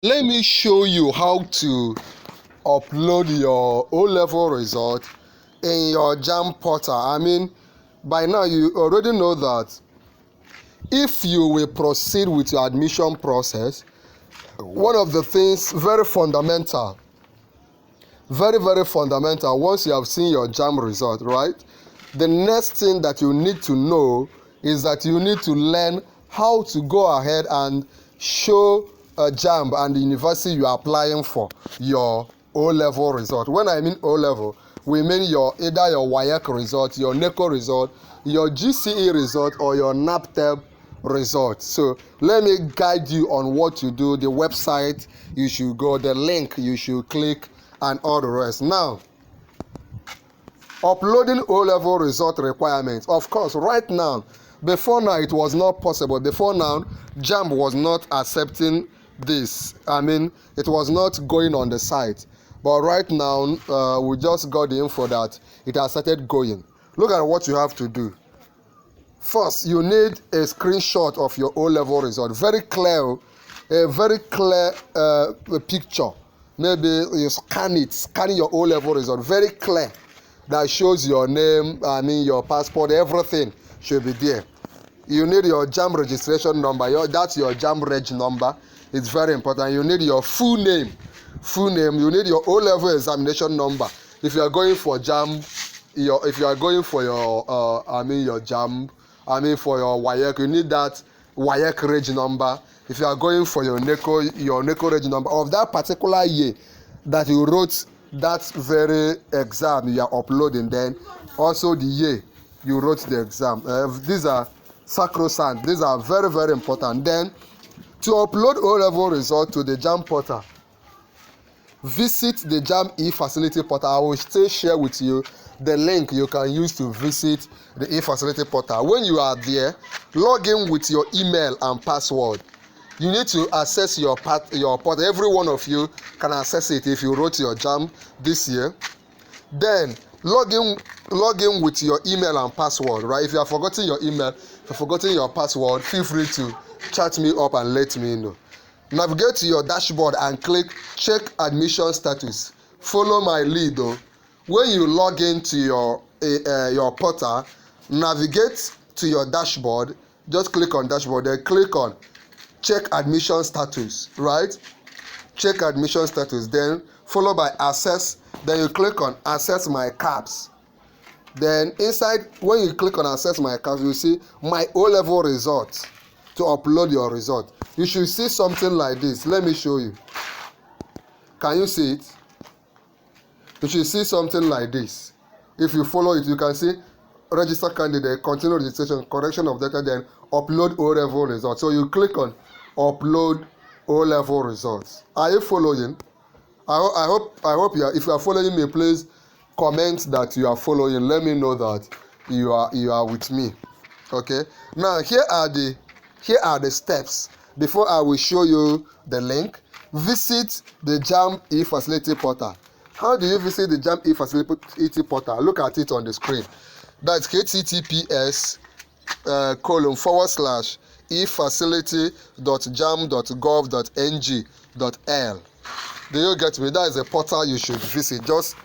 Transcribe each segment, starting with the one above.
Let me show you how to upload your O-level result in your JAMB portal. I mean, by now you already know that if you will proceed with your admission process, one of the things very fundamental, very fundamental, once you have seen your JAMB result, right? The next thing that you need to know is that you need to learn how to go ahead and show JAMB and the university you are applying for your O-level result. When I mean O-level, we mean either your WAEC result, your NECO result, your GCE result, or your NAPTEP result. So let me guide you on what to do, the website you should go, the link you should click, and all the rest. Now, uploading O-level result requirements. Of course, right now, before now it was not possible. Before now, JAMB was not accepting this. I mean, it was not going on the site. But right now, we just got the info that it has started going. Look at what you have to do. First, you need a screenshot of your O-level result. Very clear, a very clear picture. Maybe you scanning your O-level result. Very clear. That shows your name, I mean your passport, everything should be there. You need your JAMB registration number. That's your JAMB reg number. It's very important. You need your full name. You need your O-level examination number. If you are going for JAMB, if you are going for your your JAMB, for your WAEC, you need that WAEC reg number. If you are going for your NECO reg number of that particular year that you wrote that very exam you are uploading, then also the year you wrote the exam. These are sacrosanct. These are very important. Then to upload O-level result to the JAMB portal, visit the JAMB e-facility portal. I will still share with you the link you can use to visit the e-facility portal. When you are there, log in with your email and password. You need to access your portal. Every one of you can access it if you wrote your JAMB this year. Then log in with your email and password, right? If you have forgotten your email, if you have forgotten your password, feel free to chat me up and let me know. Navigate to your dashboard and click check admission status. Follow my lead though. When you log into your portal, navigate to your dashboard. Just click on dashboard, then click on check admission status, right? Check admission status, then followed by access. Then you click on access my caps. Then inside, when you click on access my caps, you see my O-level result. To upload your result, you should see something like this. Let me show you. Can you see it? You should see something like this. If you follow it, you can see register candidate, continue registration, correction of data, then upload O-level results. So you click on upload O-level results. Are you following? I hope you are. If you are following me, please comment that you are following. Let me know that you are with me. Okay. Now here are the steps. Before I will show you the link, visit the JAMB e-facility portal. How do you visit the JAMB e-facility portal? Look at it on the screen. That's https://efacility.jamb.gov.ng.l. Do you get me? That is a portal you should visit. Just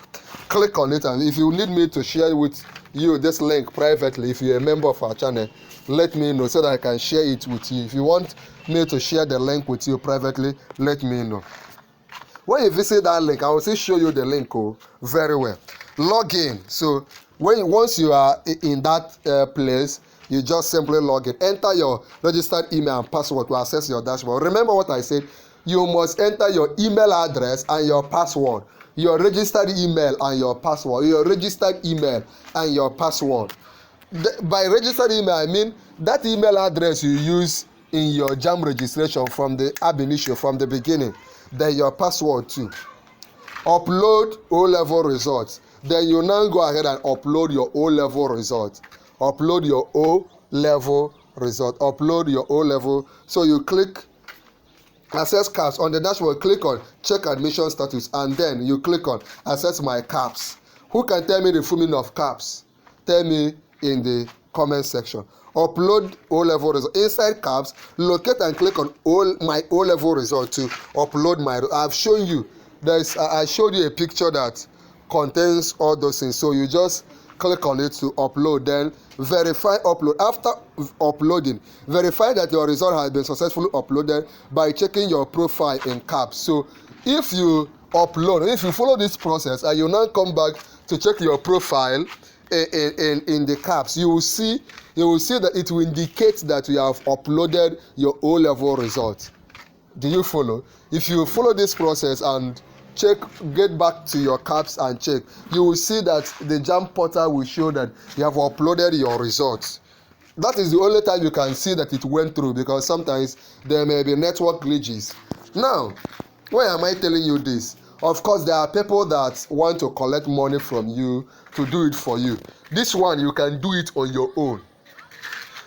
click on it, and if you need me to share with you this link privately, if you're a member of our channel, let me know so that I can share it with you. If you want me to share the link with you privately, let me know. When you visit that link, I will still show you the link very well. Log in. So once you are in that place, you just simply log in. Enter your registered email and password to access your dashboard. Remember what I said. You must enter your email address and your password. Your registered email and your password. Your registered email and your password. By registered email, I mean that email address you use in your JAMB registration from the ab initio, from the beginning. Then your password too. Upload O-level results. Then you now go ahead and upload your O-level result. Upload your O-level result. Upload your O-level. So you click access caps on the dashboard. Click on check admission status, and then you click on access my caps. Who can tell me the full meaning of caps? Tell me in the comment section. Upload O-level result. Inside caps, locate and click on my O-level result to upload my. I've shown you. I showed you a picture that contains all those things. So you just click on it to upload. Then verify upload. After uploading, verify that your result has been successfully uploaded by checking your profile in caps. So if you upload, if you follow this process and you now come back to check your profile in the caps, you will see that it will indicate that you have uploaded your O-level result. Do you follow? If you follow this process and get back to your caps and check, you will see that the JAMB portal will show that you have uploaded your results. That is the only time you can see that it went through, because sometimes there may be network glitches. Now, why am I telling you this? Of course, there are people that want to collect money from you to do it for you. This one, you can do it on your own.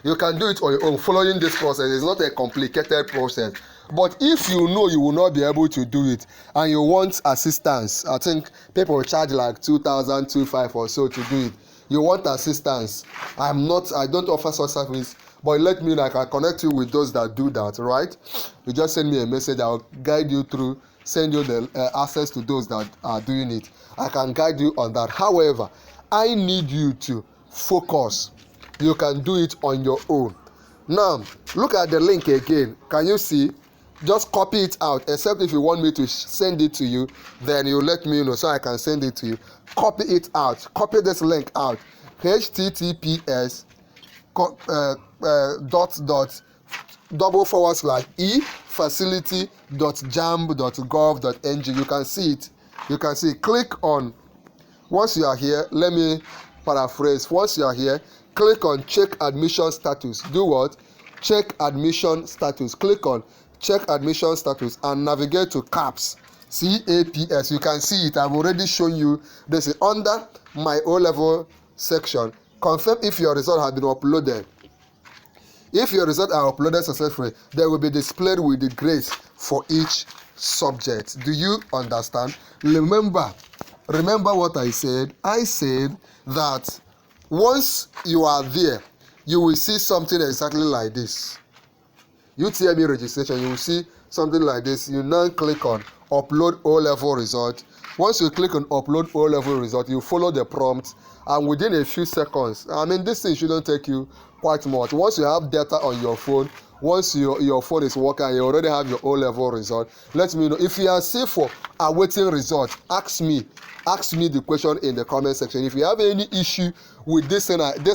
You can do it on your own following this process. It's not a complicated process. But if you know you will not be able to do it and you want assistance, I think people charge like 2,000, 2,500 or so to do it. You want assistance. I don't offer such service, but let me know. I can connect you with those that do that, right? You just send me a message. I'll guide you through, send you the access to those that are doing it. I can guide you on that. However, I need you to focus. You can do it on your own. Now, look at the link again. Can you see? Just copy it out, except if you want me to send it to you, then you let me know so I can send it to you. Copy it out. Copy this link out. https /e/facility.jamb.gov.ng. You can see it. You can see. Click on. Once you are here, let me paraphrase. Once you are here, click on check admission status. Do what? Check admission status. Click on check admission status and navigate to caps. CAPS. You can see it. I've already shown you this. Under my O-level section, confirm if your result has been uploaded. If your results are uploaded successfully, they will be displayed with the grades for each subject. Do you understand? Remember what I said. I said that once you are there, you will see something exactly like this. UTME registration, you will see something like this. You now click on upload O-level result. Once you click on upload O-level result, you follow the prompt, and within a few seconds, this thing shouldn't take you quite much. Once you have data on your phone, once your phone is working and you already have your O-level result, let me know. If you are safe for awaiting result, ask me the question in the comment section. If you have any issue with this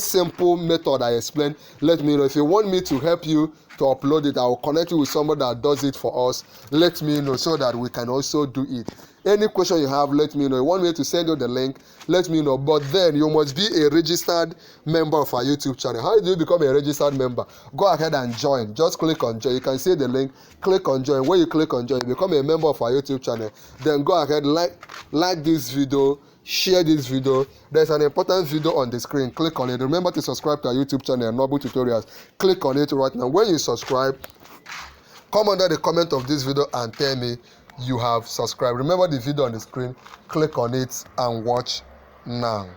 simple method I explained, let me know. If you want me to help you to upload it, I will connect you with someone that does it for us. Let me know so that we can also do it. Any question you have, let me know. You want me to send you the link, let me know. But then you must be a registered member of our YouTube channel. How do you become a registered member? Go ahead and join. Just click on join. You can see the link. Click on join. When you click on join, you become a member of our YouTube channel. Then go ahead, like this video, share this video. There's an important video on the screen. Click on it. Remember to subscribe to our YouTube channel, Noble Tutorials. Click on it right now. When you subscribe, come under the comment of this video and tell me you have subscribed. Remember the video on the screen. Click on it and watch now.